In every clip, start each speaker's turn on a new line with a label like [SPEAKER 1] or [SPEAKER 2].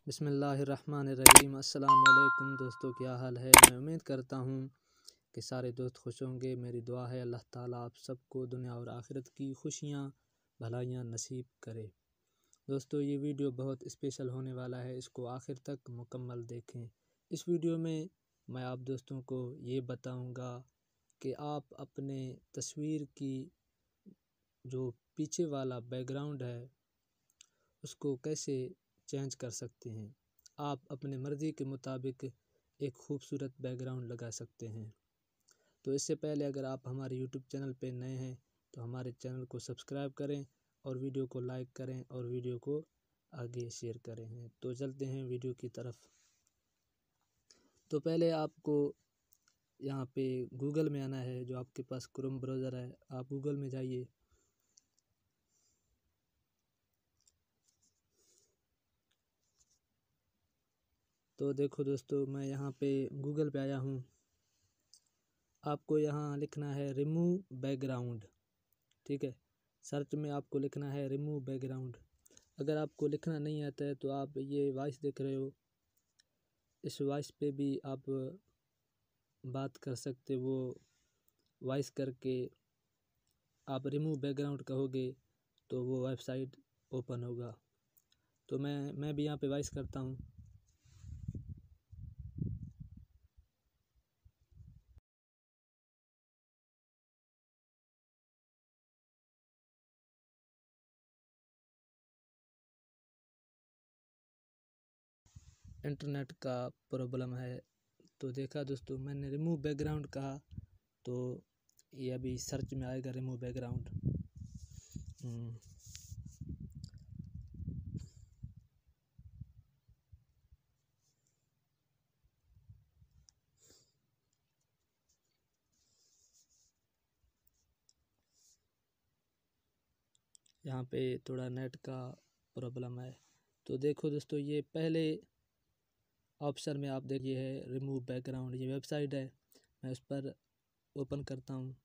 [SPEAKER 1] बिस्मिल्लाहिर्रहमानिर्रहीम। अस्सलाम वालेकुम दोस्तों, क्या हाल है। मैं उम्मीद करता हूँ कि सारे दोस्त खुश होंगे। मेरी दुआ है अल्लाह ताला आप सबको दुनिया और आखिरत की खुशियाँ भलाइयाँ नसीब करे। दोस्तों, ये वीडियो बहुत स्पेशल होने वाला है, इसको आखिर तक मुकम्मल देखें। इस वीडियो में मैं आप दोस्तों को ये बताऊँगा कि आप अपने तस्वीर की जो पीछे वाला बैकग्राउंड है उसको कैसे चेंज कर सकते हैं। आप अपने मर्ज़ी के मुताबिक एक खूबसूरत बैकग्राउंड लगा सकते हैं। तो इससे पहले अगर आप हमारे यूट्यूब चैनल पे नए हैं तो हमारे चैनल को सब्सक्राइब करें और वीडियो को लाइक करें और वीडियो को आगे शेयर करें। तो चलते हैं वीडियो की तरफ। तो पहले आपको यहाँ पे गूगल में आना है। जो आपके पास क्रोम ब्राउज़र है, आप गूगल में जाइए। तो देखो दोस्तों, मैं यहाँ पे गूगल पे आया हूँ। आपको यहाँ लिखना है रिमूव बैकग्राउंड, ठीक है। सर्च में आपको लिखना है रिमूव बैकग्राउंड। अगर आपको लिखना नहीं आता है तो आप ये वॉइस देख रहे हो, इस वॉइस पे भी आप बात कर सकते। वो वॉइस करके आप रिमूव बैकग्राउंड कहोगे तो वो वेबसाइट ओपन होगा। तो मैं भी यहाँ पे वॉइस करता हूँ। इंटरनेट का प्रॉब्लम है। तो देखा दोस्तों, मैंने रिमूव बैकग्राउंड कहा तो ये अभी सर्च में आएगा रिमूव बैकग्राउंड। यहाँ पे थोड़ा नेट का प्रॉब्लम है। तो देखो दोस्तों, ये पहले ऑप्शन में आप देखिए है रिमूव बैकग्राउंड। ये वेबसाइट है, मैं उस पर ओपन करता हूँ।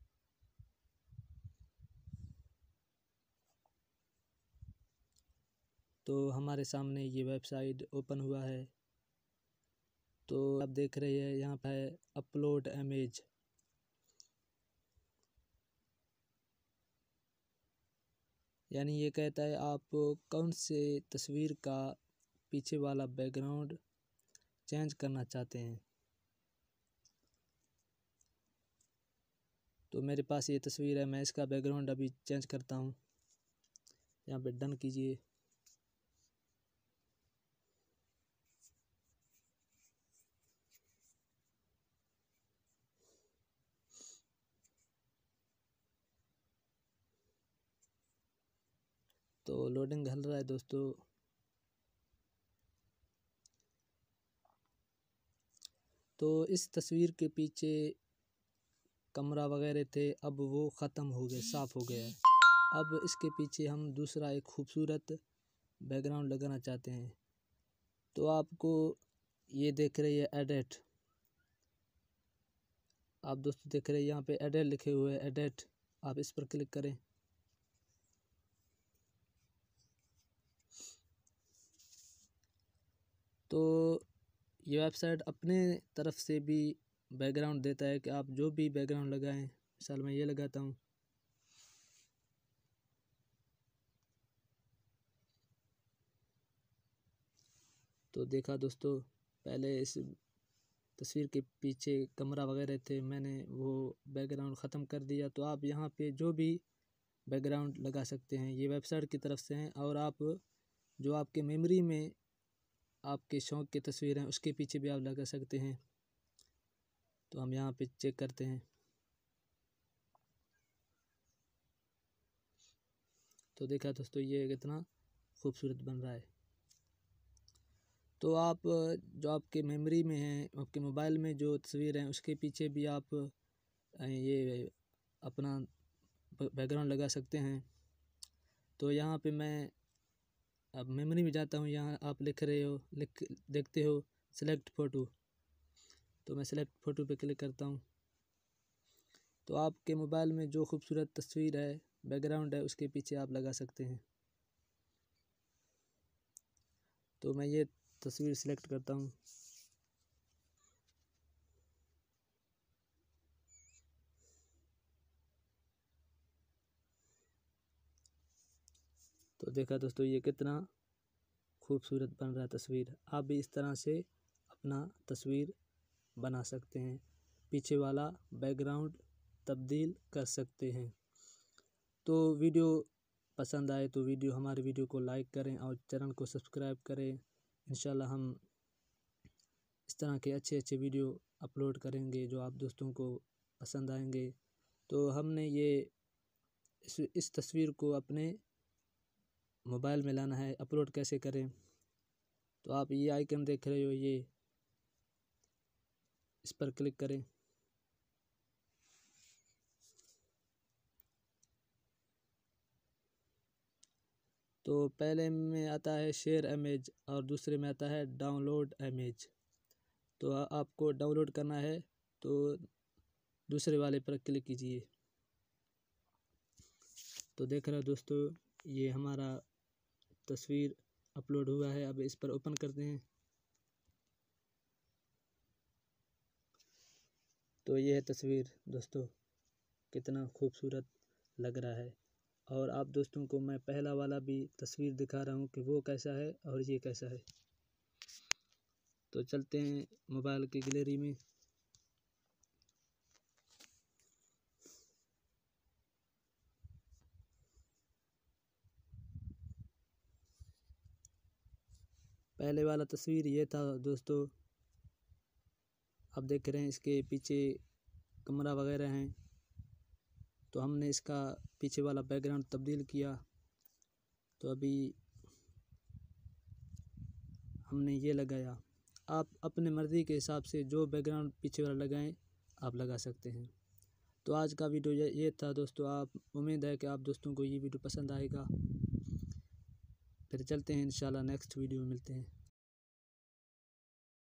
[SPEAKER 1] तो हमारे सामने ये वेबसाइट ओपन हुआ है। तो आप देख रहे हैं यहाँ पे अपलोड इमेज। यानी ये कहता है आप कौन से तस्वीर का पीछे वाला बैकग्राउंड चेंज करना चाहते हैं। तो मेरे पास ये तस्वीर है, मैं इसका बैकग्राउंड अभी चेंज करता हूँ। यहाँ पे डन कीजिए। तो लोडिंग चल रहा है दोस्तों। तो इस तस्वीर के पीछे कमरा वगैरह थे, अब वो ख़त्म हो गए, साफ़ हो गया है। अब इसके पीछे हम दूसरा एक खूबसूरत बैकग्राउंड लगाना चाहते हैं। तो आपको ये देख रही है एडिट। आप दोस्तों देख रहे हैं यहाँ पे एडिट लिखे हुए हैं, एडिट। आप इस पर क्लिक करें। तो ये वेबसाइट अपने तरफ से भी बैकग्राउंड देता है कि आप जो भी बैकग्राउंड लगाएं। मिसाल मैं ये लगाता हूँ। तो देखा दोस्तों, पहले इस तस्वीर के पीछे कमरा वगैरह थे, मैंने वो बैकग्राउंड ख़त्म कर दिया। तो आप यहाँ पे जो भी बैकग्राउंड लगा सकते हैं, ये वेबसाइट की तरफ से हैं। और आप जो आपके मेमोरी में आपके शौक़ की तस्वीर हैं उसके पीछे भी आप लगा सकते हैं। तो हम यहाँ पे चेक करते हैं। तो देखा दोस्तों, ये कितना खूबसूरत बन रहा है। तो आप जो आपके मेमोरी में हैं, आपके मोबाइल में जो तस्वीर हैं उसके पीछे भी आप ये अपना बैकग्राउंड लगा सकते हैं। तो यहाँ पे मैं अब मेमोरी में जाता हूँ। यहाँ आप देखते हो सेलेक्ट फ़ोटो। तो मैं सेलेक्ट फ़ोटो पे क्लिक करता हूँ। तो आपके मोबाइल में जो खूबसूरत तस्वीर है, बैकग्राउंड है, उसके पीछे आप लगा सकते हैं। तो मैं ये तस्वीर सिलेक्ट करता हूँ। तो देखा दोस्तों, ये कितना खूबसूरत बन रहा है तस्वीर। आप भी इस तरह से अपना तस्वीर बना सकते हैं। पीछे वाला बैकग्राउंड तब्दील कर सकते हैं। तो वीडियो पसंद आए तो हमारे वीडियो को लाइक करें और चैनल को सब्सक्राइब करें। इंशाल्लाह हम इस तरह के अच्छे वीडियो अपलोड करेंगे जो आप दोस्तों को पसंद आएंगे। तो हमने ये इस तस्वीर को अपने मोबाइल में लाना है। अपलोड कैसे करें, तो आप ये आइकन देख रहे हो, ये इस पर क्लिक करें। तो पहले में आता है शेयर इमेज और दूसरे में आता है डाउनलोड इमेज। तो आपको डाउनलोड करना है तो दूसरे वाले पर क्लिक कीजिए। तो देख रहे हो दोस्तों, ये हमारा तस्वीर अपलोड हुआ है। अब इस पर ओपन करते हैं। तो ये है तस्वीर दोस्तों, कितना खूबसूरत लग रहा है। और आप दोस्तों को मैं पहला वाला भी तस्वीर दिखा रहा हूँ कि वो कैसा है और ये कैसा है। तो चलते हैं मोबाइल की गैलरी में। पहले वाला तस्वीर ये था दोस्तों। आप देख रहे हैं इसके पीछे कमरा वगैरह हैं। तो हमने इसका पीछे वाला बैकग्राउंड तब्दील किया। तो अभी हमने ये लगाया। आप अपने मर्ज़ी के हिसाब से जो बैकग्राउंड पीछे वाला लगाएं आप लगा सकते हैं। तो आज का वीडियो ये था दोस्तों। आप उम्मीद है कि आप दोस्तों को ये वीडियो पसंद आएगा। फिर चलते हैं, इंशाल्लाह नेक्स्ट वीडियो में मिलते हैं।